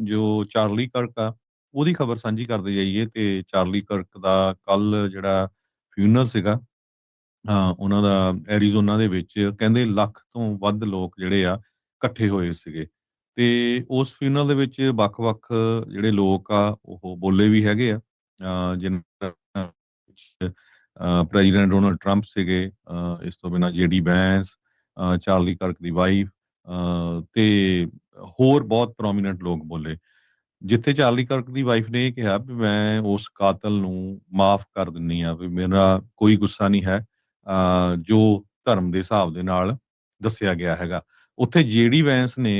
ਜੋ ਚਾਰਲੀ ਕਰਕ ਆ ਉਹਦੀ ਖਬਰ ਸਾਂਝੀ ਕਰਦੇ ਜਾਈਏ ਤੇ ਚਾਰਲੀ ਕਰਕ ਦਾ ਕੱਲ ਜਿਹੜਾ ਫਿਊਨਰਲ ਸੀਗਾ ਉਹਨਾਂ ਦਾ ਐਰੀਜ਼ੋਨਾ ਦੇ ਵਿੱਚ ਕਹਿੰਦੇ ਲੱਖ ਤੋਂ ਵੱਧ ਲੋਕ ਜਿਹੜੇ ਆ ਇਕੱਠੇ ਹੋਏ ਸੀਗੇ ਤੇ ਉਸ ਫਿਊਨਰਲ ਦੇ ਵਿੱਚ ਵੱਖ-ਵੱਖ ਜਿਹੜੇ ਲੋਕ ਆ ਉਹ ਬੋਲੇ ਵੀ ਹੈਗੇ ਆ ਜਿਨ੍ਹਾਂ ਵਿੱਚ ਪ੍ਰੈਜ਼ੀਡੈਂਟ ਡੋਨਲਡ ਟਰੰਪ ਸੀਗੇ ਇਸ ਤੋਂ ਬਿਨਾਂ ਜੇਡੀ ਵੈਂਸ ਚਾਰਲੀ ਕਰਕ ਦੀ ਵਾਈਫ ਤੇ ਹੋਰ ਬਹੁਤ ਪ੍ਰੋਮੀਨੈਂਟ ਲੋਕ ਬੋਲੇ ਜਿੱਥੇ ਚਾਰਲੀ ਕਰਕ ਦੀ ਵਾਈਫ ਨੇ ਇਹ ਕਿਹਾ ਵੀ ਮੈਂ ਉਸ ਕਾਤਲ ਨੂੰ ਮਾਫ ਕਰ ਦਿੰਨੀ ਆ ਵੀ ਮੇਰਾ ਕੋਈ ਗੁੱਸਾ ਨਹੀਂ ਹੈ ਜੋ ਧਰਮ ਦੇ ਹਿਸਾਬ ਦੇ ਨਾਲ ਦੱਸਿਆ ਗਿਆ ਹੈਗਾ ਉੱਥੇ ਜੇਡੀ ਵੈਂਸ ਨੇ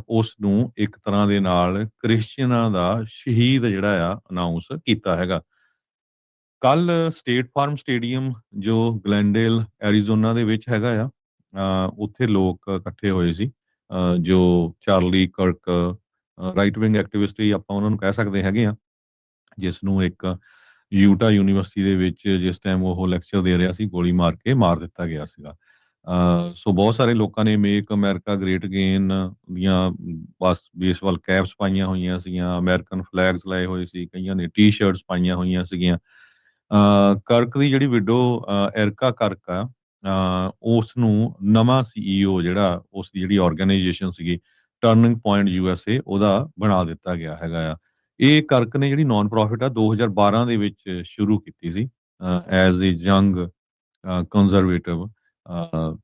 ਉਸ ਨੂੰ ਇੱਕ ਤਰ੍ਹਾਂ ਦੇ ਨਾਲ ਕ੍ਰਿਸਚੀਅਨਾਂ ਦਾ ਸ਼ਹੀਦ ਜਿਹੜਾ ਆ ਅਨਾਉਂਸ ਕੀਤਾ ਹੈਗਾ ਕੱਲ ਸਟੇਟ ਫਾਰਮ ਸਟੇਡੀਅਮ ਜੋ ਗਲੈਂਡੇਲ ਐਰੀਜ਼ੋਨਾ ਦੇ ਵਿੱਚ ਹੈਗਾ ਆ ਉੱਥੇ ਲੋਕ ਇਕੱਠੇ ਹੋਏ ਸੀ ਜੋ ਚਾਰਲੀ ਕਰਕ ਰਾਈਟ ਵਿੰਗ ਐਕਟਿਵਿਸਟ ਹੀ ਆਪਾਂ ਉਹਨਾਂ ਨੂੰ ਕਹਿ ਸਕਦੇ ਹੈਗੇ ਆ ਜਿਸ ਨੂੰ ਇੱਕ ਯੂਟਾ ਯੂਨੀਵਰਸਿਟੀ ਦੇ ਵਿੱਚ ਜਿਸ ਟਾਈਮ ਉਹ ਲੈਕਚਰ ਦੇ ਰਿਹਾ ਸੀ ਗੋਲੀ ਮਾਰ ਕੇ ਮਾਰ ਦਿੱਤਾ ਗਿਆ ਸੀਗਾ ਸੋ ਬਹੁਤ ਸਾਰੇ ਲੋਕਾਂ ਨੇ ਮੇਕ ਅਮਰੀਕਾ ਗ੍ਰੇਟ ਅਗੇਨ ਦੀਆਂ ਬੇਸਬਾਲ ਕੈਪਸ ਪਾਈਆਂ ਹੋਈਆਂ ਸੀਗੀਆਂ ਅਮਰੀਕਨ ਫਲੈਗਸ ਲਾਏ ਹੋਏ ਸੀ ਕਈਆਂ ਨੇ ਟੀ-ਸ਼ਰਟਸ ਪਾਈਆਂ ਹੋਈਆਂ ਸੀਗੀਆਂ ਕਰਕ ਦੀ ਜਿਹੜੀ ਵਿਡੋ ਐਰਕਾ ਕਰਕ ਆ ਉਸ ਨੂੰ ਨਵਾਂ ਸੀਈਓ ਜਿਹੜਾ ਉਸ ਦੀ ਜਿਹੜੀ ਆਰਗੇਨਾਈਜੇਸ਼ਨ ਸੀਗੀ ਟਰਨਿੰਗ ਪੁਆਇੰਟ ਯੂਐਸਏ ਉਹਦਾ ਬਣਾ ਦਿੱਤਾ ਗਿਆ ਹੈਗਾ ਆ ਇਹ ਕਰਕ ਨੇ ਜਿਹੜੀ ਨਾਨ ਪ੍ਰੋਫਿਟ ਆ 2012 ਦੇ ਵਿੱਚ ਸ਼ੁਰੂ ਕੀਤੀ ਸੀ ਐਜ਼ ਅ ਯੰਗ ਕੰਜ਼ਰਵੇਟਿਵ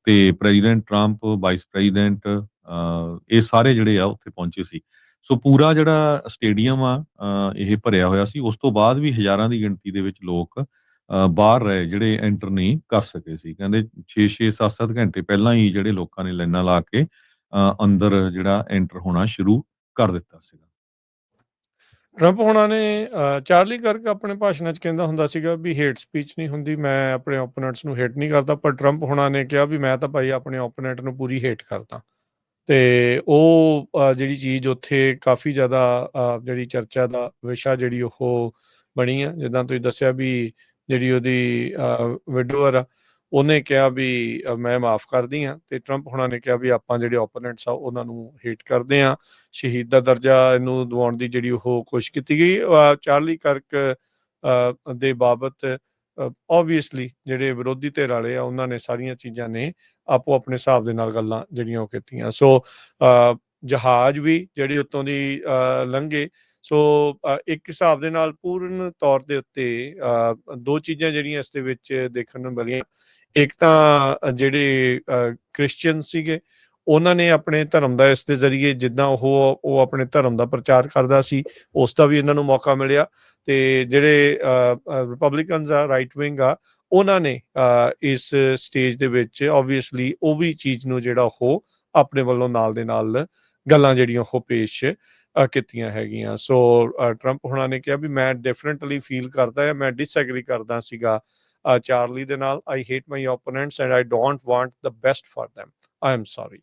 ਤੇ ਪ੍ਰੈਜ਼ੀਡੈਂਟ ਟਰੰਪ ਵਾਈਸ ਪ੍ਰੈਜ਼ੀਡੈਂਟ ਇਹ ਸਾਰੇ ਜਿਹੜੇ ਆ ਉੱਥੇ ਪਹੁੰਚੇ ਸੀ ਸੋ ਪੂਰਾ ਜਿਹੜਾ ਸਟੇਡੀਅਮ ਆ ਇਹ ਭਰਿਆ ਹੋਇਆ ਸੀ ਉਸ ਤੋਂ ਬਾਅਦ ਵੀ ਹਜ਼ਾਰਾਂ ਦੀ ਗਿਣਤੀ ਦੇ ਵਿੱਚ ਲੋਕ ਬਾਹਰ ਰਹੇ ਜਿਹੜੇ ਐਂਟਰ ਨਹੀਂ ਕਰ ਸਕੇ ਸੀ ਕਹਿੰਦੇ 6-6 7-7 ਘੰਟੇ ਪਹਿਲਾਂ ਹੀ ਜਿਹੜੇ ਲੋਕਾਂ ਨੇ ਲਾਈਨਾਂ ਲਾ ਕੇ ਅੰਦਰ ਜਿਹੜਾ ਐਂਟਰ ਹੋਣਾ ਸ਼ੁਰੂ ਕਰ ਦਿੱਤਾ ਸੀਗਾ ਟਰੰਪ ਹੋਣਾ ਨੇ ਚਾਰਲੀ ਕਰਕ ਆਪਣੇ ਭਾਸ਼ਣਾਂ 'ਚ ਕਹਿੰਦਾ ਹੁੰਦਾ ਸੀਗਾ ਵੀ ਹੇਟ ਸਪੀਚ ਨਹੀਂ ਹੁੰਦੀ ਮੈਂ ਆਪਣੇ ਓਪੋਨੈਂਟਸ ਨੂੰ ਹੇਟ ਨਹੀਂ ਕਰਦਾ ਪਰ ਟਰੰਪ ਹੋਣਾ ਨੇ ਕਿਹਾ ਵੀ ਮੈਂ ਤਾਂ ਭਾਈ ਆਪਣੇ ਓਪੋਨੈਂਟ ਨੂੰ ਪੂਰੀ ਹੇਟ ਕਰਦਾ ਤੇ ਉਹ ਜਿਹੜੀ ਚੀਜ਼ ਉੱਥੇ ਕਾਫੀ ਜ਼ਿਆਦਾ ਜਿਹੜੀ ਚਰਚਾ ਦਾ ਵਿਸ਼ਾ ਜਿਹੜੀ ਉਹ ਬਣੀ ਆ ਜਿੱਦਾਂ ਤੁਸੀਂ ਦੱਸਿਆ ਵੀ ਜਿਹੜੀ ਉਹਦੀ ਵਿਡੋਅਰ ਆ ਉਹਨੇ ਕਿਹਾ ਵੀ ਮੈਂ ਮਾਫ ਕਰਦੀ ਹਾਂ ਤੇ ਟਰੰਪ ਹੋਣਾ ਨੇ ਕਿਹਾ ਵੀ ਆਪਾਂ ਜਿਹੜੇ ਓਪੋਨੈਂਟਸ ਆ ਉਹਨਾਂ ਨੂੰ ਹੇਟ ਕਰਦੇ ਆ ਸ਼ਹੀਦ ਦਾ ਦਰਜਾ ਇਹਨੂੰ ਦਿਵਾਉਣ ਦੀ ਜਿਹੜੀ ਉਹ ਕੋਸ਼ਿਸ਼ ਕੀਤੀ ਗਈ ਚਾਰਲੀ ਕਰਕ ਦੇ ਬਾਬਤ ਓਬਵੀਅਸਲੀ ਜਿਹੜੇ ਵਿਰੋਧੀ ਧਿਰ ਵਾਲੇ ਆ ਉਹਨਾਂ ਨੇ ਸਾਰੀਆਂ ਚੀਜ਼ਾਂ ਨੇ ਆਪੋ ਆਪਣੇ ਹਿਸਾਬ ਦੇ ਨਾਲ ਗੱਲਾਂ ਜਿਹੜੀਆਂ ਉਹ ਕੀਤੀਆਂ ਸੋ ਜਹਾਜ਼ ਵੀ ਜਿਹੜੀ ਉੱਤੋਂ ਦੀ ਲੰਘੇ ਸੋ ਇੱਕ ਹਿਸਾਬ ਦੇ ਨਾਲ ਪੂਰਨ ਤੌਰ ਦੇ ਉੱਤੇ ਦੋ ਚੀਜ਼ਾਂ ਜਿਹੜੀਆਂ ਇਸ ਦੇ ਵਿੱਚ ਦੇਖਣ ਨੂੰ ਮਿਲੀਆਂ ਇੱਕ ਤਾਂ ਜਿਹੜੇ ਕ੍ਰਿਸਚੀਅਨ ਸੀਗੇ ਉਹਨਾਂ ਨੇ ਆਪਣੇ ਧਰਮ ਦਾ ਇਸ ਦੇ ਜ਼ਰੀਏ ਜਿੱਦਾਂ ਉਹ ਆਪਣੇ ਧਰਮ ਦਾ ਪ੍ਰਚਾਰ ਕਰਦਾ ਸੀ ਉਸ ਦਾ ਵੀ ਇਹਨਾਂ ਨੂੰ ਮੌਕਾ ਮਿਲਿਆ ਤੇ ਜਿਹੜੇ ਰਿਪਬਲਿਕਨਸ ਆ ਰਾਈਟ ਵਿੰਗ ਆ ਉਹਨਾਂ ਨੇ ਇਸ ਸਟੇਜ ਦੇ ਵਿੱਚ ਓਬਵੀਅਸਲੀ ਉਹ ਵੀ ਚੀਜ਼ ਨੂੰ ਜਿਹੜਾ ਉਹ ਆਪਣੇ ਵੱਲੋਂ ਨਾਲ ਦੇ ਨਾਲ ਗੱਲਾਂ ਜਿਹੜੀਆਂ ਉਹ ਪੇਸ਼ ਕੀਤੀਆਂ ਹੈਗੀਆਂ ਸੋ ਟਰੰਪ ਹੋਣਾ ਨੇ ਕਿਹਾ ਵੀ ਮੈਂ ਡਿਫਰੈਂਟਲੀ ਫੀਲ ਕਰਦਾ ਹੈ ਮੈਂ ਡਿਸਐਗਰੀ ਕਰਦਾ ਸੀਗਾ ਚਾਰਲੀ ਦੇ ਨਾਲ I hate my opponents and I don't want the best for them I am sorry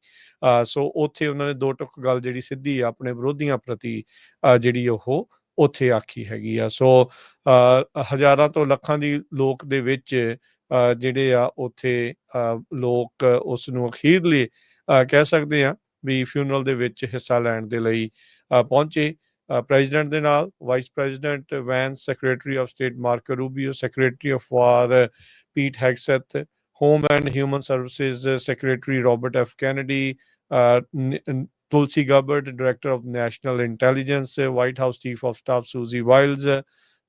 so ਉੱਥੇ ਉਹਨਾਂ ਨੇ ਦੋ ਟੁਕ ਗੱਲ ਜਿਹੜੀ ਸਿੱਧੀ ਆ ਆਪਣੇ ਵਿਰੋਧੀਆਂ ਪ੍ਰਤੀ ਜਿਹੜੀ ਉਹ ਉੱਥੇ ਆਖੀ ਹੈਗੀ ਆ ਸੋ ਹਜ਼ਾਰਾਂ ਤੋਂ ਲੱਖਾਂ ਦੀ ਲੋਕ ਦੇ ਵਿੱਚ ਜਿਹੜੇ ਆ ਉੱਥੇ ਲੋਕ ਉਸ ਨੂੰ ਅਖੀਰਲੀ ਕਹਿ ਸਕਦੇ ਆ ਵੀ ਫਿਊਨਰਲ ਦੇ ਵਿੱਚ ਹਿੱਸਾ ਲੈਣ ਦੇ ਲਈ ਪਹੁੰਚੇ ਪ੍ਰੈਜ਼ੀਡੈਂਟ ਦੇ ਨਾਲ vice president Vance secretary of state Marco Rubio secretary of war Pete Hegseth home and human services secretary Robert F Kennedy Tulsi Gabbard, Director of National Intelligence, White House Chief of Staff Susie Wiles,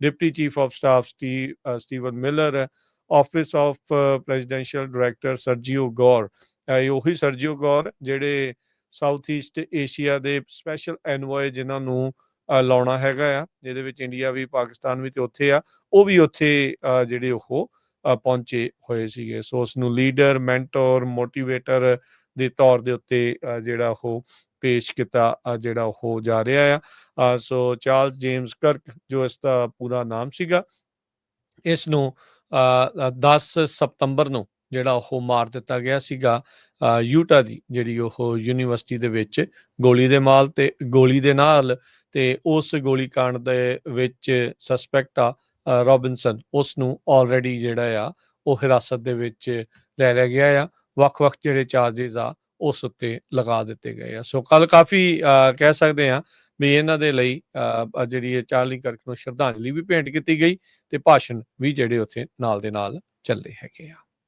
Deputy Chief of Staff Stephen Miller, Office of Presidential Director Sergio Gore. ਉਹੀ ਸਰਜੀਓ ਗੌਰ ਜਿਹੜੇ south East Asia ਦੇ special ਐਨਵੋਏ ਜਿਨ੍ਹਾਂ ਨੂੰ ਲਾਉਣਾ ਹੈਗਾ ਆ ਜਿਹਦੇ ਵਿੱਚ ਇੰਡੀਆ ਵੀ ਪਾਕਿਸਤਾਨ ਵੀ ਤੇ ਉੱਥੇ ਆ ਉਹ ਵੀ ਉੱਥੇ ਜਿਹੜੇ ਉਹ ਪਹੁੰਚੇ ਹੋਏ ਸੀਗੇ ਸੋ ਉਸ ਨੂੰ ਲੀਡਰ ਮੈਂਟੋਰ ਮੋਟੀਵੇਟਰ ਦੇ ਤੌਰ ਦੇ ਉੱਤੇ ਜਿਹੜਾ ਉਹ ਪੇਸ਼ ਕੀਤਾ ਜਿਹੜਾ ਉਹ ਜਾ ਰਿਹਾ ਆ ਸੋ ਚਾਰਲਸ ਜੇਮਸ ਕਰਕ ਜੋ ਇਸ ਦਾ ਪੂਰਾ ਨਾਮ ਸੀਗਾ ਇਸ ਨੂੰ 10 ਸਤੰਬਰ ਨੂੰ ਜਿਹੜਾ ਉਹ ਮਾਰ ਦਿੱਤਾ ਗਿਆ ਸੀਗਾ ਯੂਟਾ ਦੀ ਜਿਹੜੀ ਉਹ ਯੂਨੀਵਰਸਿਟੀ ਦੇ ਵਿੱਚ ਗੋਲੀ ਦੇ ਨਾਲ ਤੇ ਉਸ ਗੋਲੀकांड ਦੇ ਵਿੱਚ ਸਸਪੈਕਟ ਆ ਰੋਬਿਨਸਨ ਉਸ ਨੂੰ ਆਲਰੇਡੀ ਜਿਹੜਾ ਆ ਉਹ ਹਿਰਾਸਤ ਦੇ ਵਿੱਚ ਲੈ ਲਿਆ ਗਿਆ ਆ ਵੱਖ-ਵੱਖ ਜਿਹੜੇ ਚਾਰजेस ਆ ਉਸ ਉੱਤੇ ਲਗਾ ਦਿੱਤੇ ਗਏ ਆ ਸੋ ਕੱਲ ਕਾਫੀ ਕਹਿ ਸਕਦੇ ਆ ਵੀ ਇਹਨਾਂ ਦੇ ਲਈ ਜਿਹੜੀ ਇਹ ਚਾਰਲੀ ਕਰਕ ਨੂੰ ਸ਼ਰਧਾਂਜਲੀ ਵੀ ਭੇਂਟ ਕੀਤੀ ਗਈ ਤੇ ਭਾਸ਼ਣ ਵੀ ਜਿਹੜੇ ਉੱਥੇ ਨਾਲ ਦੇ ਨਾਲ ਚੱਲੇ ਹੈਗੇ ਆ।